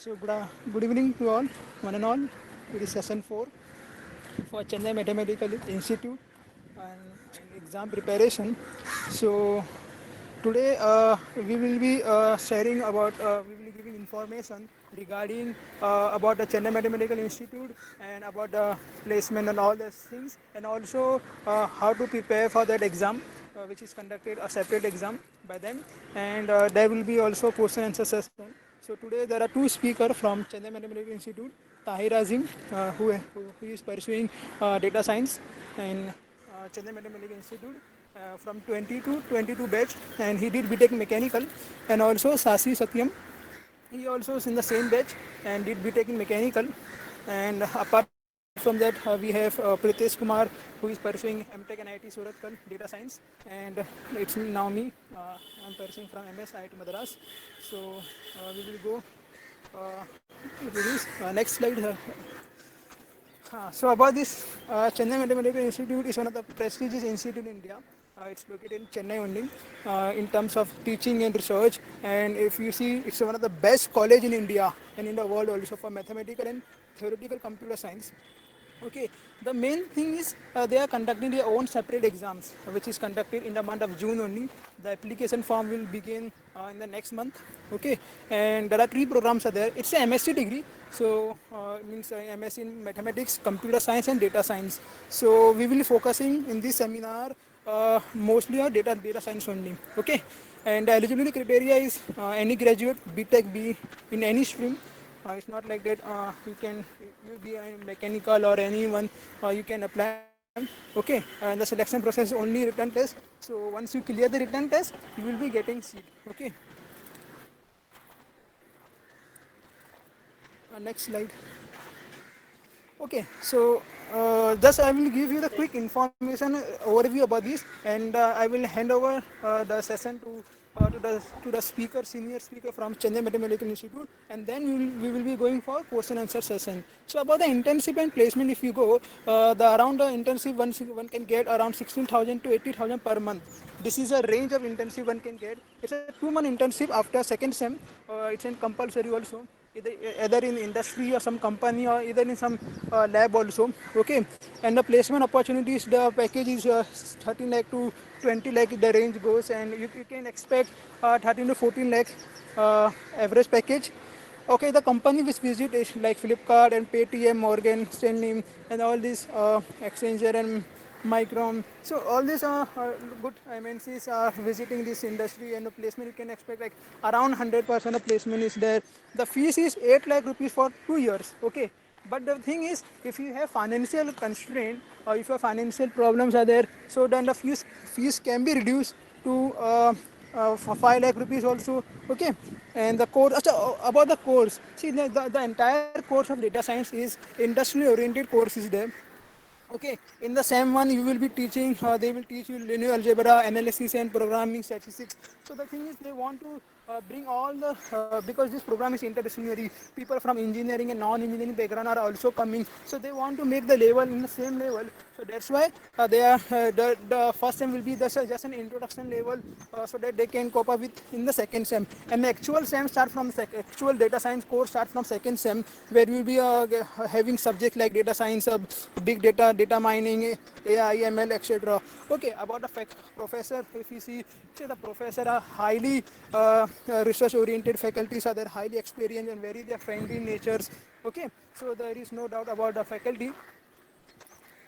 Good evening to all, one and all. It is session 4 for Chennai Mathematical Institute and exam preparation. So today we will be sharing about, we will be giving information regarding about the Chennai Mathematical Institute and about the placement and all those things, and also how to prepare for that exam, which is conducted a separate exam by them, and there will be also question answer session. So today there are two speakers from Chennai Mathematical Institute, Tahir Azim, who is pursuing data science in Chennai Mathematical Institute from 20 to 22 batch, and he did BTech Mechanical, and also Sasi Satyam, he also is in the same batch and did BTech in Mechanical, and apart from that we have Pritesh Kumar, who is pursuing MTech and IIT Surathkal Data Science, and it's now me, I'm pursuing from MS IIT Madras. So we will go to this next slide. So about this, Chennai Mathematical Institute is one of the prestigious institute in India. It's located in Chennai only in terms of teaching and research. And if you see, it's one of the best college in India and in the world also for mathematical and theoretical computer science. Okay, the main thing is they are conducting their own separate exams, which is conducted in the month of June only. The application form will begin in the next month. Okay, and there are three programs are there. It's a MSc degree, so means MSc in mathematics, computer science, and data science. So we will be focusing in this seminar mostly on data science only. Okay, and the eligibility criteria is any graduate, BTech B in any stream. It's not like that you be a mechanical or anyone you can apply. Okay, and the selection process is only written test. So once you clear the written test, you will be getting seat. Okay. Next slide. Okay, so just I will give you the quick information overview about this, and I will hand over the session to the speaker, senior speaker from Chennai Mathematical Institute, and then we will be going for question answer session. So about the internship and placement, if you go, the around the internship one can get around 16,000 to 80,000 per month. This is a range of internship one can get. It's a 2-month internship after second sem. It's in compulsory also, either in industry or some company or either in some lab also. Okay, and the placement opportunities, the package is 13 lakh to 20 lakh, the range goes, and you can expect 13 to 14 lakh average package. Okay, the company which visit is like Flipkart and Paytm, Morgan Stanley, and all these Accenture and Micron. So all these good MNCs are visiting this industry, and the placement you can expect like around 100% of placement is there. The fees is 8 lakh rupees for 2 years. Okay, but the thing is, if you have financial constraint or if your financial problems are there, so then the fees can be reduced to for 5 lakh rupees also. Okay, and the course, about the course, see the entire course of data science is industry oriented course is there. Okay, in the same one you will be teaching, they will teach you linear algebra, analysis and programming statistics. So the thing is they want to bring all the, because this program is interdisciplinary, people from engineering and non-engineering background are also coming. So they want to make the level in the same level. So that's why they are, the first sem will be just an introduction level, so that they can cope up with in the second sem. And the actual sem start from actual data science course start from second sem, where we will be having subjects like data science, big data, data mining, AI, ML, etc. Okay, about the professor, if you see the professor are highly research oriented faculties, are there highly experienced and very they friendly natures. Okay, so there is no doubt about the faculty.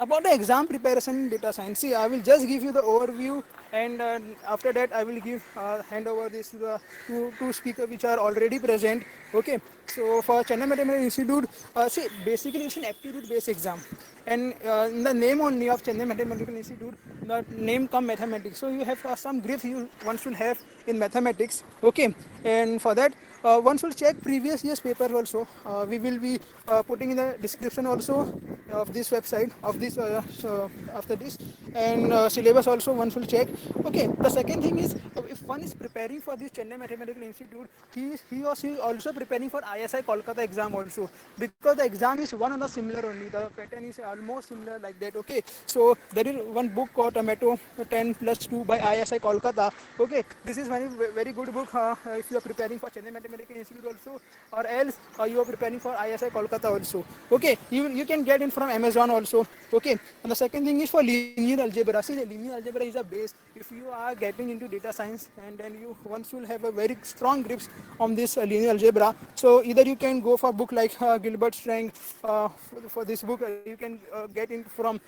About the exam preparation in data science, see, I will just give you the overview, and after that I will give hand over this to the two speakers which are already present. Okay, so for Chennai Mathematical Institute, see, basically it's an aptitude based exam, and in the name only of Chennai Mathematical Institute, the name come mathematics, so you have some grip you one should have in mathematics. Okay, and for that one should check previous year's paper also. We will be putting in the description also of this website of this after this, and syllabus also one should check. Okay, the second thing is, if one is preparing for this Chennai Mathematical Institute, he or she is also preparing for ISI Kolkata exam also, because the exam is one of the similar only. The pattern is almost similar like that. Okay, so there is one book called Tomato 10 plus 2 by ISI Kolkata. Okay, this is very very good book if you are preparing for Chennai Mathematical Institute also, or else you are preparing for ISI Kolkata also. Okay, you can get it from Amazon also. Okay, and the second thing is for linear algebra. See, the linear algebra is a base. If you are getting into data science, and then you one should have a very strong grips on this linear algebra. So either you can go for book like Gilbert Strang. For this book, you can get it from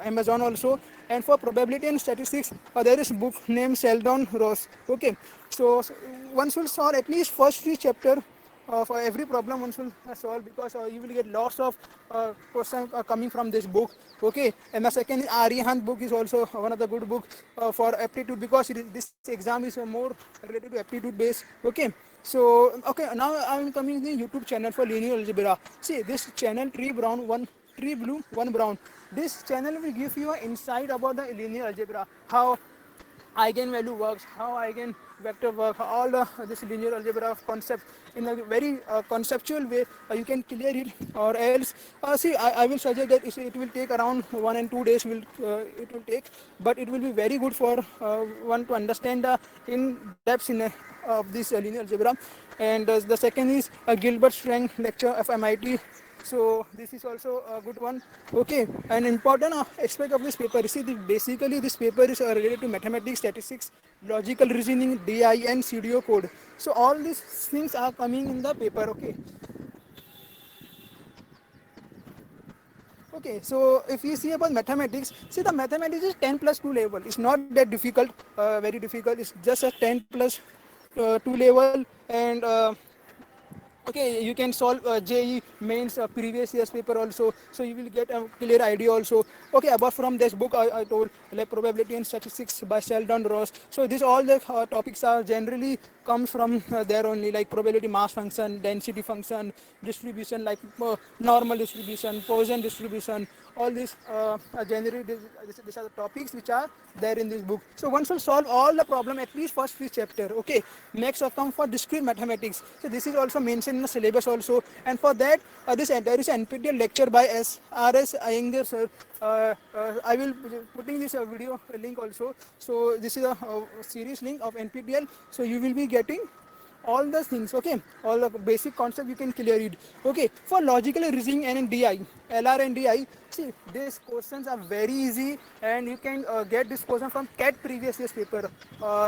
Amazon also. And for probability and statistics, there is book named Sheldon Ross. Okay, so one should solve at least first three chapter for every problem one should solve, because you will get lots of questions coming from this book. Okay, and the second is Arihant book is also one of the good book for aptitude, because this exam is more related to aptitude base. Okay, so okay, now I am coming to the YouTube channel for linear algebra. See this channel, Tree Brown one, Tree Blue one Brown. This channel will give you an insight about the linear algebra, how eigenvalue works, how eigenvector work, all this linear algebra concept in a very conceptual way. You can clear it, or else see, I will suggest that it will take around 1 and 2 days will it will take, but it will be very good for one to understand the in depth in of this linear algebra. And the second is Gilbert Strang lecture of MIT. So this is also a good one. Okay, an important aspect of this paper, you see, basically this paper is related to mathematics, statistics, logical reasoning, DI and CDO code. So all these things are coming in the paper. Okay, okay, so if you see about mathematics, see, the mathematics is 10 plus 2 level. It's not that difficult, very difficult. It's just a 10 plus 2 level. And okay, you can solve JE mains previous year's paper also, so you will get a clear idea also. Okay, apart from this book I told, like probability and statistics by Sheldon Ross. So this all the topics are generally comes from there only, like probability, mass function, density function, distribution, like normal distribution, Poisson distribution. All these are generally these are the topics which are there in this book. So one should solve all the problem at least first three chapter. Okay, next come for discrete mathematics. So this is also mentioned in the syllabus also. And for that, there is an NPTEL lecture by S.R.S. Iyengar sir. I will putting this video link also. So this is a series link of NPTEL. So you will be getting all the things. Okay, all the basic concept you can clear it. Okay, for logical reasoning and DI, LR and DI, see, these questions are very easy, and you can get this question from CAT previous year's paper.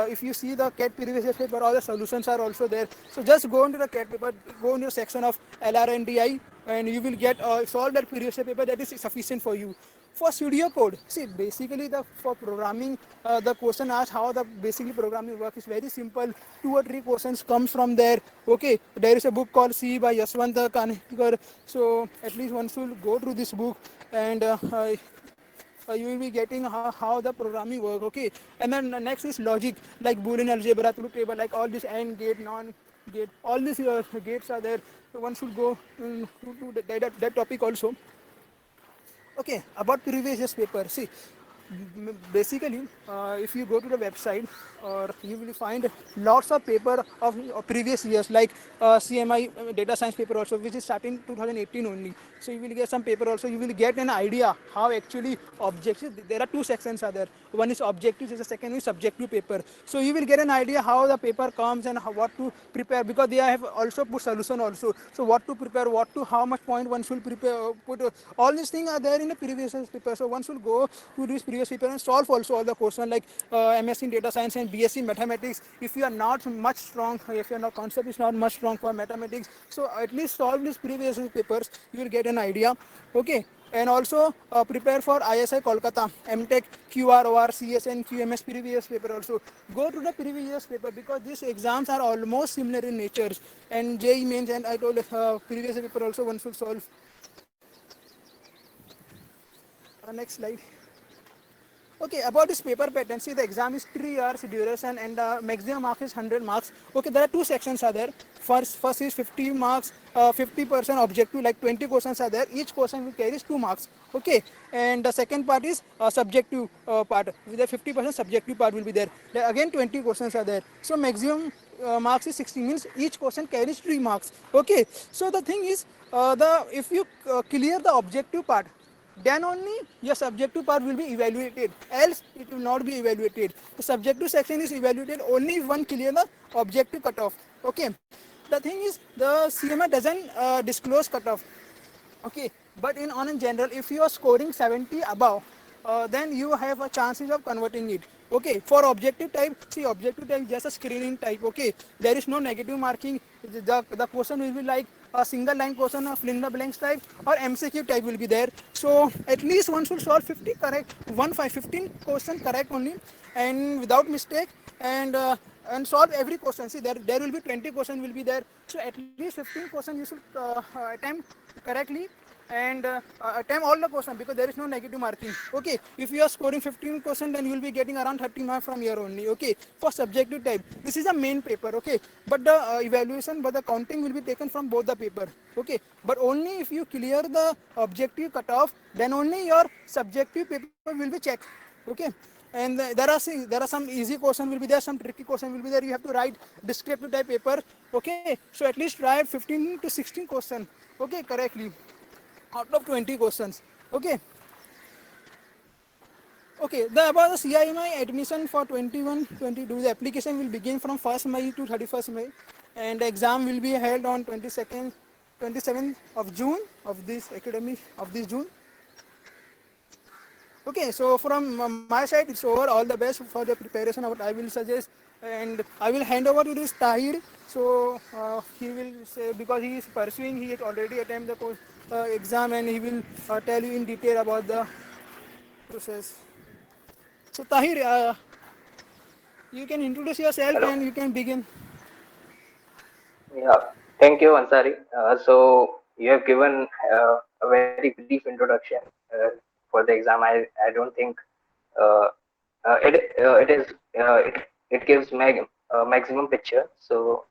If you see the CAT previous year's paper, all the solutions are also there. So just go into the CAT paper, go into the section of LR and DI, and you will get solve that previous year paper. That is sufficient for you. For studio code, see, basically the for programming, the question asks how the basically programming work is very simple. 2 or 3 questions comes from there. Okay, there is a book called C by Yaswanta Kanekar. So at least one should go through this book, and you will be getting how the programming work. Okay, and then next is logic, like Boolean algebra, truth table, like all this AND gate, non gate, all these gates are there. So one should go to that topic also. Okay, about previous year's paper. See, basically, if you go to the website, or you will find lots of paper of previous years, like CMI data science paper also, which is starting 2018 only. So you will get some paper also. You will get an idea how actually objectives. There are two sections are there. One is objectives, the second is subjective paper. So you will get an idea how the paper comes, and what to prepare, because they have also put solution also. So what to prepare, what to how much point one should prepare, put all these things are there in the previous year's paper. So one should go to this previous paper and solve also all the question, like MSc in data science and BSc in mathematics. If you are not much strong, if your concept is not much strong for mathematics, so at least solve these previous year's papers, you will get an idea. Okay, and also prepare for ISI Kolkata, MTech, QROR, CSN, QMS previous paper also. Go to the previous paper, because these exams are almost similar in nature. And JE mains, and I told previous paper also one should solve. Next slide. Okay, about this paper pattern, see the exam is 3 hours duration and maximum marks is 100 marks. Okay, there are two sections are there. First is 50 marks, 50% objective, like 20 questions are there. Each question will carries 2 marks. Okay, and the second part is subjective part. With the 50% subjective part will be there. There again 20 questions are there. So maximum marks is 60, means each question carries 3 marks. Okay, so the thing is, the if you clear the objective part, then only your subjective part will be evaluated, else it will not be evaluated. The subjective section is evaluated only if one clear the objective cutoff. Okay, the thing is the CMA doesn't disclose cutoff. Okay, but in on in general, if you are scoring 70 above, then you have a chances of converting it. Okay, for objective type, see objective type is just a screening type. Okay, there is no negative marking. The question will be like a single line question of fill in the blanks type, or MCQ type will be there. So at least one should solve 50 correct, 15 question correct only, and without mistake, and solve every question. See, there will be 20 question will be there. So at least 15 question you should attempt correctly, and attempt all the question, because there is no negative marking. Okay, if you are scoring 15%, then you will be getting around 30 marks from here only. Okay, for subjective type, this is the main paper. Okay, but the evaluation, but the counting will be taken from both the paper. Okay, but only if you clear the objective cutoff, then only your subjective paper will be checked. Okay, and there are some easy question will be there, some tricky question will be there. You have to write descriptive type paper. Okay, so at least write 15 to 16 question, okay, correctly, out of 20 questions. Okay, okay, the about the CIMI admission for 21-22, the application will begin from 1st May to 31st May, and the exam will be held on 27th of June of this academic of this June. Okay, so from my side, it's over. All the best for the preparation of what I will suggest, and I will hand over to this Tahir. So he will say, because he is pursuing, he has already attempted the exam, and he will tell you in detail about the process. So Tahir, you can introduce yourself Hello. and you can begin. Yeah. Thank you, Ansari. So you have given a very brief introduction for the exam. I don't think uh, it is it gives maximum picture. So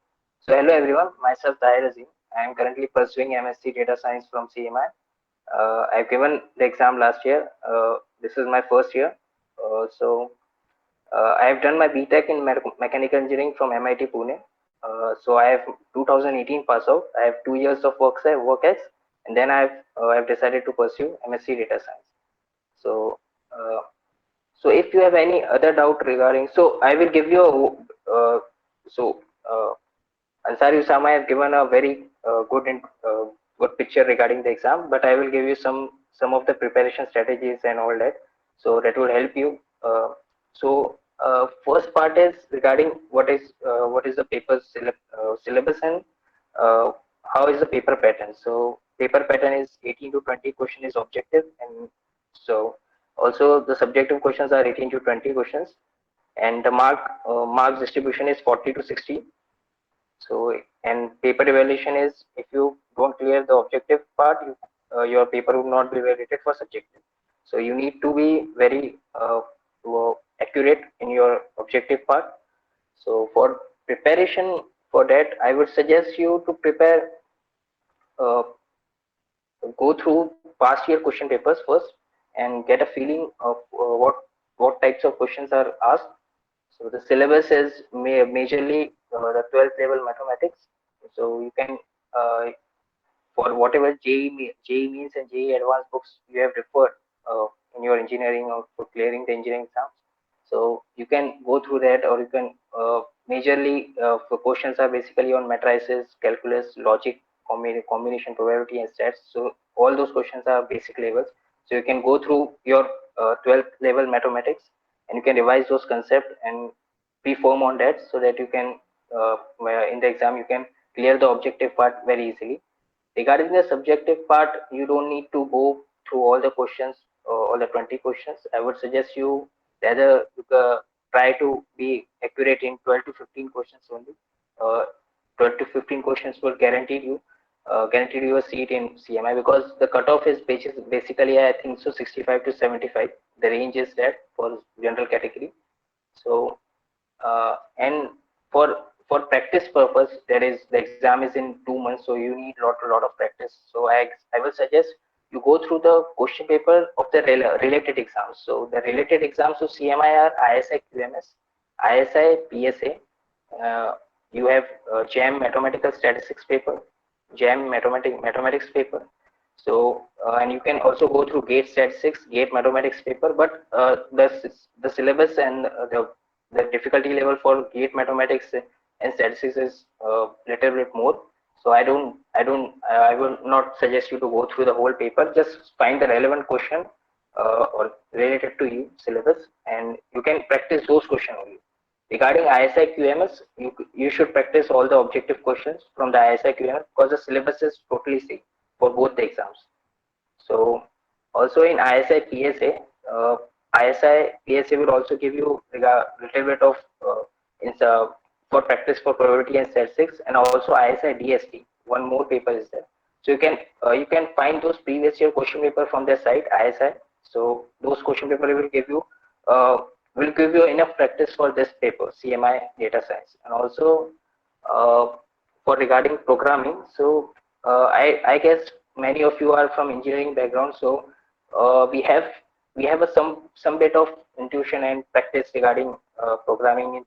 hello everyone. Myself Tahir Azim. I am currently pursuing MSc Data Science from CMI. I've given the exam last year. This is my first year. I have done my BTech in mechanical engineering from MIT Pune. So I have 2018 pass out. I have 2 years of work ex, and then I've decided to pursue MSc Data Science. So uh, so if you have any other doubt regarding, so I will give you so Ansari Usama have given a very good picture regarding the exam, but I will give you some of the preparation strategies and all that, so that will help you. First part is regarding what is the syllabus, and uh, how is the paper pattern. So paper pattern is 18 to 20 question is objective, and so also the subjective questions are 18 to 20 questions, and the marks distribution is 40 to 60. So, and paper evaluation is, if you don't clear the objective part, your paper will not be evaluated for subjective. So you need to be very accurate in your objective part. So for preparation for that, I would suggest you to prepare, uh, go through past year question papers first, and get a feeling of what types of questions are asked. So the syllabus is majorly the 12th level mathematics. So you can, uh, for whatever JE means and JE advanced books you have referred in your engineering or for clearing the engineering exams. So you can go through that, or you can majorly for questions are basically on matrices, calculus, logic, combination, probability, and stats. So all those questions are basic levels. So you can go through your 12th level mathematics, and you can revise those concepts and be firm on that, so that you can in the exam you can clear the objective part very easily. Regarding the subjective part, you don't need to go through all the questions, all the 20 questions. I would suggest you rather try to be accurate in 12 to 15 questions only. uh, 12 to 15 questions will guarantee you. guaranteed you a seat in CMI, because the cutoff is basically, I think so, 65 to 75. The range is that for general category. So and for practice purpose, there is the exam is in 2 months, so you need lot of practice. So I will suggest you go through the question paper of the related exams. So the related exams to CMI are ISI QMS, ISI PSA. You have JAM mathematical statistics paper, JAM mathematics paper. So and you can also go through GATE statistics, GATE mathematics paper. But the syllabus and the difficulty level for GATE mathematics and statistics is little bit more. So I will not suggest you to go through the whole paper. Just find the relevant question or related to you syllabus, and you can practice those questions only. Regarding ISI QMS, you should practice all the objective questions from the ISI QMS, because the syllabus is totally same for both the exams. So also in ISI PSA, ISI PSA will also give you a little bit of for practice for probability and statistics, and also ISI DST. One more paper is there. So you can find those previous year question paper from their site ISI. So those question paper uh, will give you enough practice for this paper CMI data science. And also uh, for regarding programming, so I guess many of you are from engineering background, so we have some bit of intuition and practice regarding programming in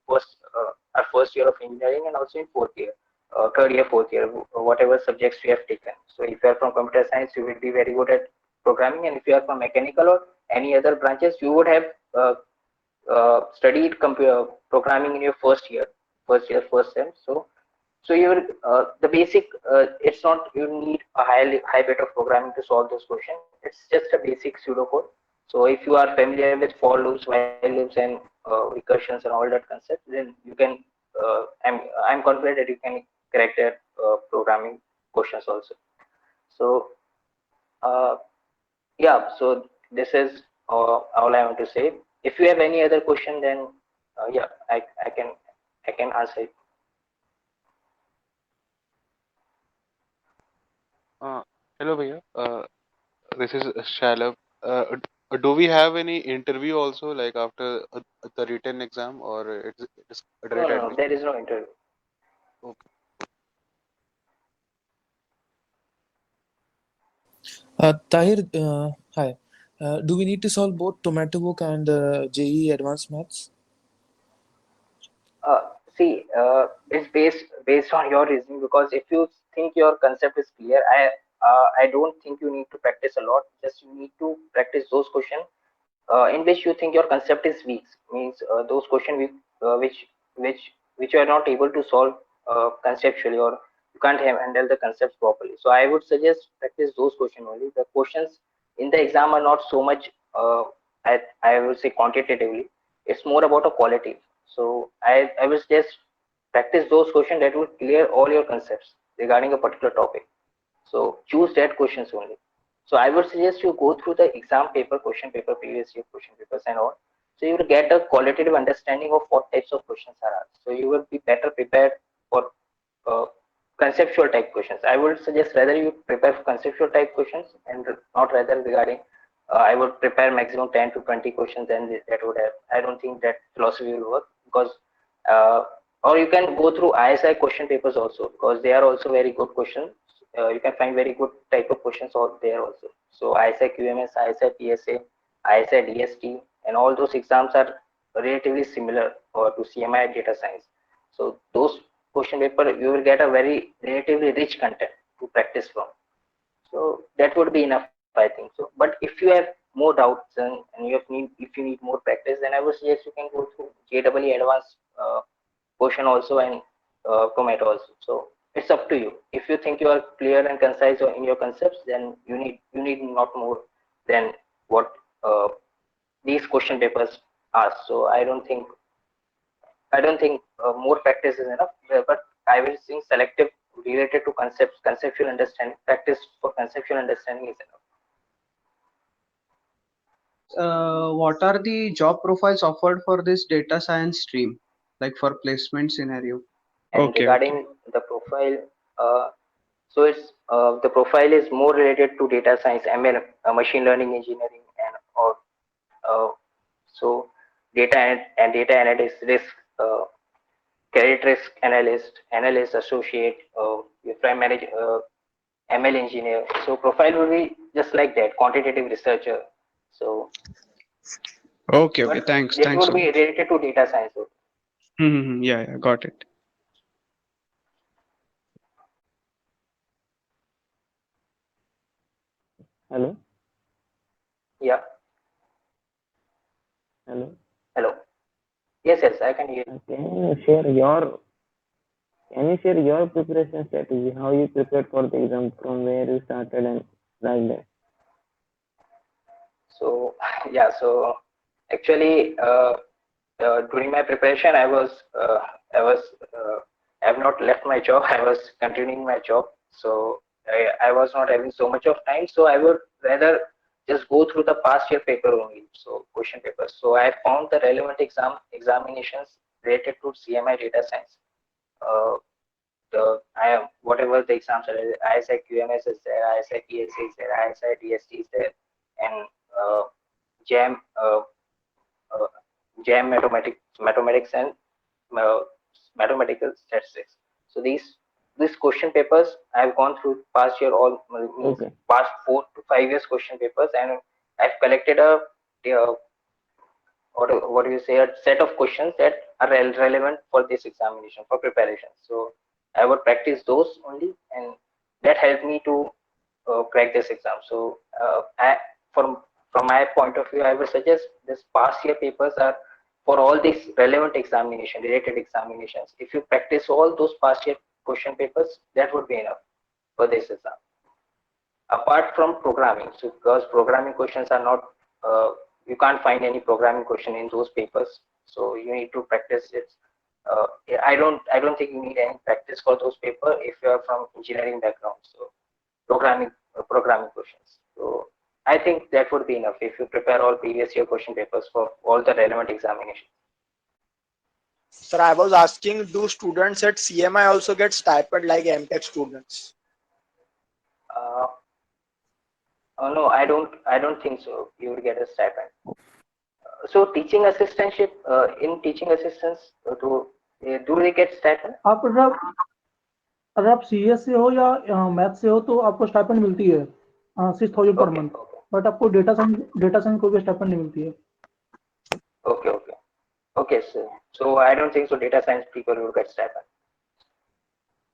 our first year of engineering, and also in fourth year, third year, fourth year, whatever subjects we have taken. So if you are from computer science, you will be very good at programming, and if you are from mechanical or any other branches, you would have studied programming in your first sem. So your the basic, it's not you need a high bit of programming to solve those questions. It's just a basic pseudocode. So if you are familiar with for loops, while loops, and recursions and all that concept, then you can. I'm confident that you can correct that programming questions also. So uh, yeah, so this is all I want to say. If you have any other question, then yeah, I can answer it. Uh, Hello, Bhaiya. This is Shalab. Do we have any interview also, like after the written exam, or it's No, direct no, no, admission? there is no interview. Okay. Tahir, hi. Do we need to solve both Tomato Book and JEE Advanced Maths? See, it's based on your reasoning, because if you think your concept is clear, I don't think you need to practice a lot. Just you need to practice those questions in which you think your concept is weak. Means those questions which you are not able to solve conceptually, or you can't handle the concepts properly. So I would suggest practice those questions only. The questions in the exam are not so much I would say quantitatively. It's more about a quality. So I will just practice those questions that will clear all your concepts regarding a particular topic. So choose that questions only. So I would suggest you go through the exam paper, question paper, previous year question papers and all. So you will get a qualitative understanding of what types of questions are asked. So you will be better prepared for uh, conceptual type questions. I would suggest rather you prepare for conceptual type questions, and not rather regarding. I would prepare maximum 10 to 20 questions, and that would have. I don't think that philosophy will work, because uh, or you can go through ISI question papers also, because they are also very good questions. You can find very good type of questions out there also. So ISI QMS, ISI PSA, ISI DST, and all those exams are relatively similar to CMI data science. So those question paper you will get a very relatively rich content to practice from. So that would be enough, I think so. But if you have more doubts, and if you need more practice, then I would suggest you can go through JEE advanced question also, and tomato also. So it's up to you. If you think you are clear and concise in your concepts, then you need not more than what these question papers ask. So I don't think more practice is enough, but I will think selective related to conceptual understanding. Practice for conceptual understanding is enough. What are the job profiles offered for this data science stream, like for placement scenario? And Okay, okay. regarding the profile, uh, So it's the profile is more related to data science, ML, machine learning engineering, and or so data and data analytics, risk, credit risk analyst, associate, prime manager, ML engineer. So profile will be just like that, quantitative researcher. So, Okay, okay. but Thanks. that Thanks would so be much. related to data science. Yeah, yeah, got it. Hello, Yeah. hello. Hello. Yes, yes, I can hear you. Can you share your preparation strategy? How you prepared for the exam, from where you started, and like that. So, yeah. So actually, during my preparation, I was, I have not left my job. I was continuing my job. So I was not having so much of time. So I would rather just go through the past year paper only. So question papers. So I found the relevant examinations related to CMI data science. Uh, the I am whatever the exams are, ISI QMS is there, ISI PSA is there, ISI DST is there, and JAM uh, JAM mathematics and uh, mathematical statistics. So these question papers I've gone through past year, all means Okay, past 4 to 5 years question papers, and I've collected uh, what do you say, a set of questions that are relevant for this examination for preparation. So I would practice those only, and that helped me to crack this exam. So from my point of view, I would suggest this past year papers are for all these relevant examination related examinations. If you practice all those past year question papers, that would be enough for this exam, apart from programming. So because programming questions are not, you can't find any programming question in those papers, so you need to practice it. Yeah, I don't think you need any practice for those papers if you are from engineering background. So programming questions, so I think that would be enough if you prepare all previous year question papers for all the relevant examinations. Sir, I was asking, do students at CMI also get stipend like MTech students? uh, no, I don't think so you would get a stipend. So teaching assistantship, in teaching assistants, do they get stipend? आप अगर आप CS से हो या math से हो तो आपको स्टाइपेंड मिलती है 6,000 पर Okay, मंथ, okay, बट आपको डेटा साइंस कोई भी स्टाइपेंड नहीं मिलती है. okay, okay, okay. So I don't think so. Data science people will get stipend.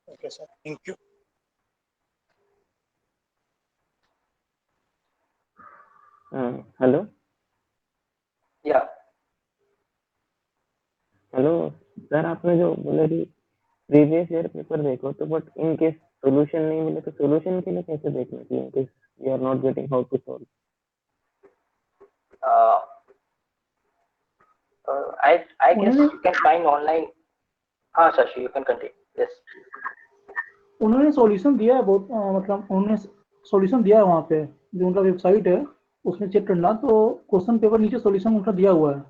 Okay, sir. Thank you. hello, Yeah. hello. Sir आपने जो बोला कि प्रीवियस ईयर पेपर देखो, तो बट इन केस सोल्यूशन नहीं मिले तो सोल्यूशन के लिए कैसे देखना चाहिए, in case you are not getting how to solve. Uh, I guess उन्होंने you can find online. हाँ, Shashi, you can continue. Yes. उन्होंने सॉल्यूशन दिया है बहुत, मतलब उन्होंने सॉल्यूशन दिया है वहाँ पे, जो उनका वेबसाइट है उसमें चेक करना, तो क्वेश्चन पेपर नीचे सॉल्यूशन उनका दिया हुआ है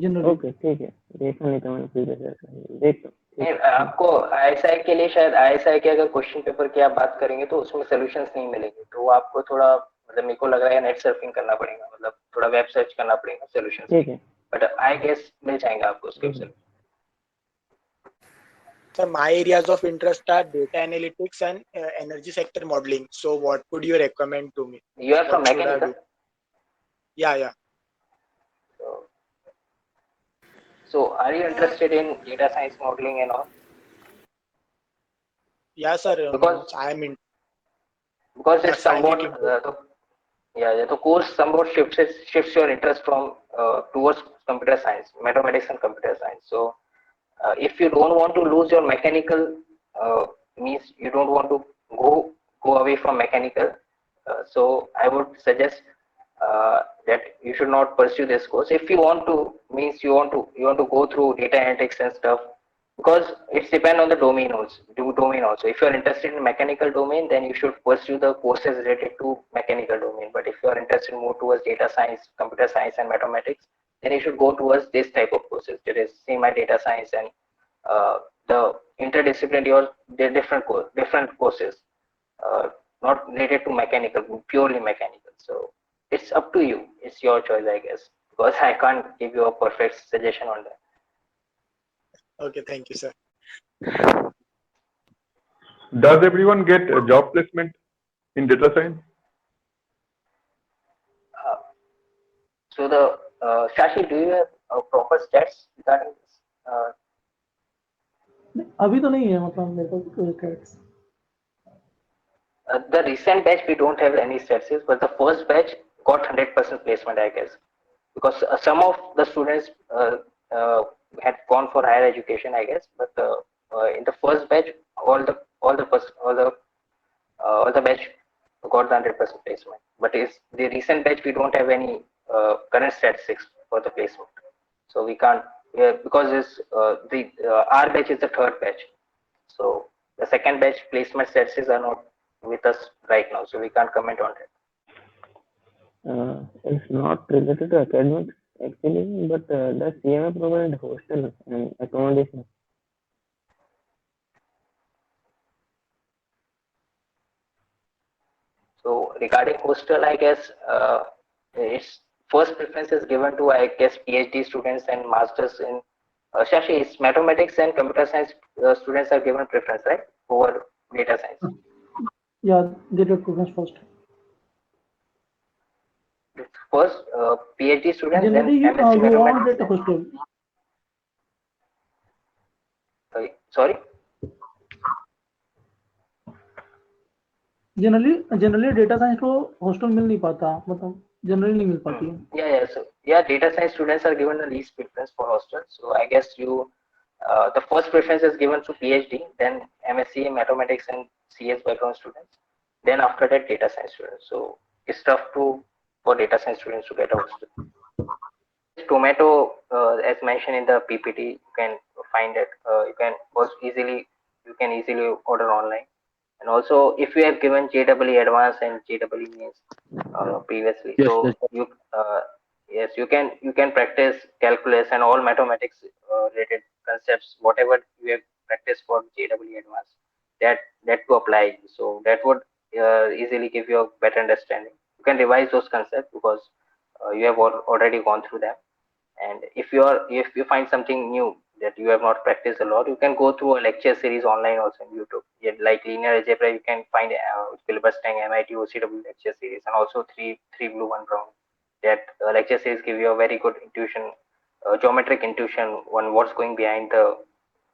जनरली. ओके, ठीक है. देखा नहीं था मैंने प्रीवियस ईयर का, देखता हूँ. ठीक नहीं, है. आपको ISI के लिए, शायद ISI के अगर क्वेश्चन पेपर की आप बात करेंगे तो उसमें सोल्यूशंस नहीं मिलेंगे, तो आपको थोड़ा, मतलब मेरे को लग रहा है नेट सर्फिंग करना पड़ेगा, मतलब थोड़ा वेब सर्च करना पड़ेगा सोल्यूशंस ठीक के. है. बट आई गेस मिल जाएगा आपको उसके हम्म. solution. Sir, my areas of interest are data analytics and energy sector modeling. So what would you recommend to me? You are from What should I mechanical. do? Yeah. So, so are you interested in data science modeling and all? Yeah, sir. Because I am in. it's Must find it somewhat into. the course somewhat shifts your interest from towards computer science, mathematics and computer science. So if you don't want to lose your mechanical, means you don't want to go away from mechanical, so I would suggest that you should not pursue this course. If you want to, means you want to go through data analytics and stuff, because it's depend on the domain also. If you are interested in mechanical domain, then you should pursue the courses related to mechanical domain. But if you are interested more towards data science, computer science and mathematics, then you should go towards this type of courses, that is semi data science and the interdisciplinary or the different courses, not related to mechanical, purely mechanical. So it's up to you. It's your choice, I guess, because I can't give you a perfect suggestion on that. Okay, thank you, sir. Does everyone get a job placement in data science? Uh, so the Shashi, do you have proper stats regarding this? अभी तो नहीं है मतलब मेरे पास कोई stats. The recent batch we don't have any stats, but the first batch got 100% placement, I guess, because some of the students had gone for higher education, I guess, but in the first batch, all the batch got the 100% placement. But is the recent batch we don't have any current statistics for the placement, so we can't, because this the our batch is the third batch, so the second batch placement statistics are not with us right now, so we can't comment on that. It's not related to academics actually, but does CMA provide hostel and accommodation? So regarding hostel, I guess its first preference is given to, I guess, PhD students and masters in Shashi, it's mathematics and computer science students are given preference, right, over data science. Yeah, they did preference first. First, PhD students, then Generally, you MSc you want mathematics. at hostel. Sorry. Generally data science को hostel मिल नहीं पाता, मतलब generally नहीं मिल पाती है. Yeah. So data science students are given the least preference for hostel. So I guess the first preference is given to PhD, then MSc mathematics and CS background students. Then after that, data science students. So it's tough for data science students to get a hostel. Tomato, as mentioned in the PPT, you can find it. You can easily order online. And also, if you have given JEE Advanced and JEE Mains previously, Yes, so yes. you can practice calculus and all mathematics related concepts, whatever you have practiced for JEE Advanced, that to apply. So that would easily give you a better understanding. You can revise those concepts because you have already gone through them. And if you find something new that you have not practiced a lot, you can go through a lecture series online also on YouTube. Yeah, like linear algebra, you can find Gilbert-Stang MIT OCW lecture series, and also three blue one brown. That lecture series give you a very good intuition, geometric intuition on what's going behind the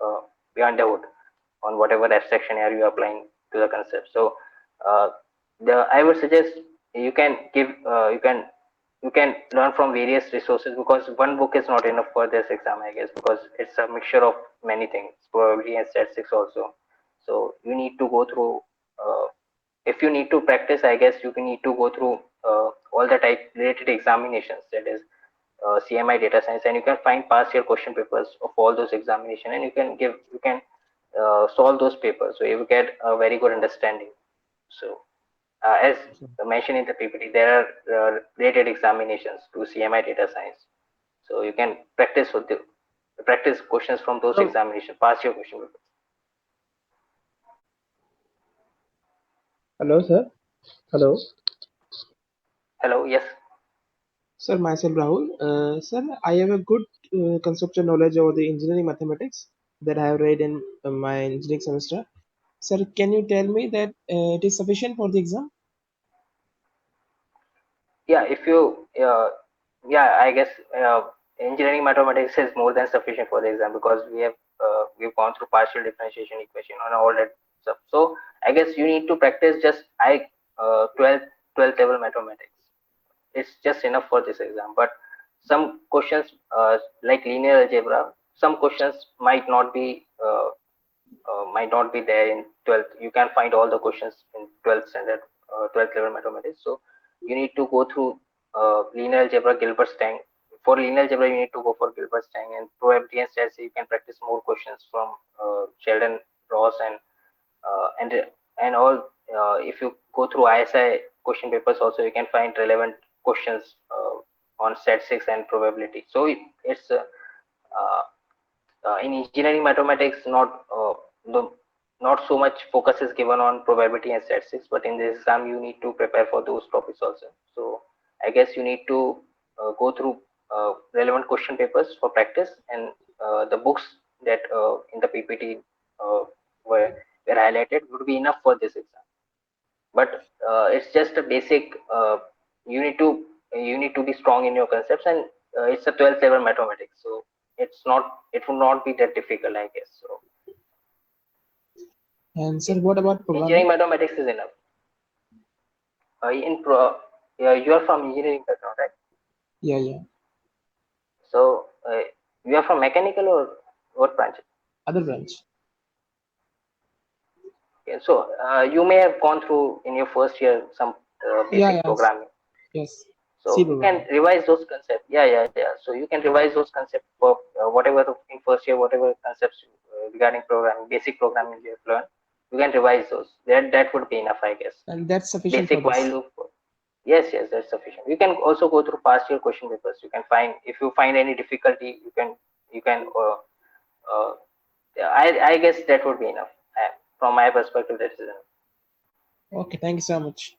hood, on whatever abstraction area you are applying to the concept. So I would suggest you can you can learn from various resources, because one book is not enough for this exam, I guess, because it's a mixture of many things, probably and statistics also. So you need to go through, if you need to practice, I guess you need to go through all the type related examinations, that is CMI data science, and you can find past year question papers of all those examinations, and you can solve those papers, so you get a very good understanding. So as mentioned in the PPT, there are related examinations to CMI data science. So you can practice questions from those examinations, past year question papers. Hello, sir. Hello. Hello, yes. Sir, myself Rahul. Sir, I have a good conceptual knowledge over the engineering mathematics that I have read in my engineering semester. Sir, can you tell me that it is sufficient for the exam? Yeah, if you, I guess engineering mathematics is more than sufficient for the exam, because we've gone through partial differentiation equation and all that stuff. So I guess you need to practice just 12th level mathematics. It's just enough for this exam. But some questions like linear algebra, some questions might not be there in 12th. You can find all the questions in 12th standard, 12th level mathematics. So you need to go through linear algebra, Gilbert-Stang. For linear algebra, you need to go for Gilbert-Stang, and probability and stats, you can practice more questions from Sheldon, Ross, and all. If you go through ISI question papers, also you can find relevant questions on statistics and probability. So it's in engineering mathematics, not so much focus is given on probability and statistics, but in this exam you need to prepare for those topics also. So I guess you need to go through relevant question papers for practice, and the books that in the PPT were highlighted would be enough for this exam. But it's just a basic. You need to be strong in your concepts, and it's a 12th level mathematics, so it will not be that difficult, I guess. So And sir, what about engineering programming? mathematics is enough. You are from engineering background, right? Yeah, yeah. So you are from mechanical or what branch? Other branch. Okay, so you may have gone through in your first year some Yeah, basic yes. programming. Yes. C So you can programming. revise those concepts. Yeah. So you can revise those concepts for whatever in first year, whatever concepts regarding programming, basic programming you have learned. You can revise those. That would be enough, I guess. And that's sufficient for Basic while this. loop. Yes, that's sufficient. You can also go through past year question papers. You can find, if you find any difficulty, you can. I guess that would be enough. From my perspective, that is enough. Okay, thank you so much.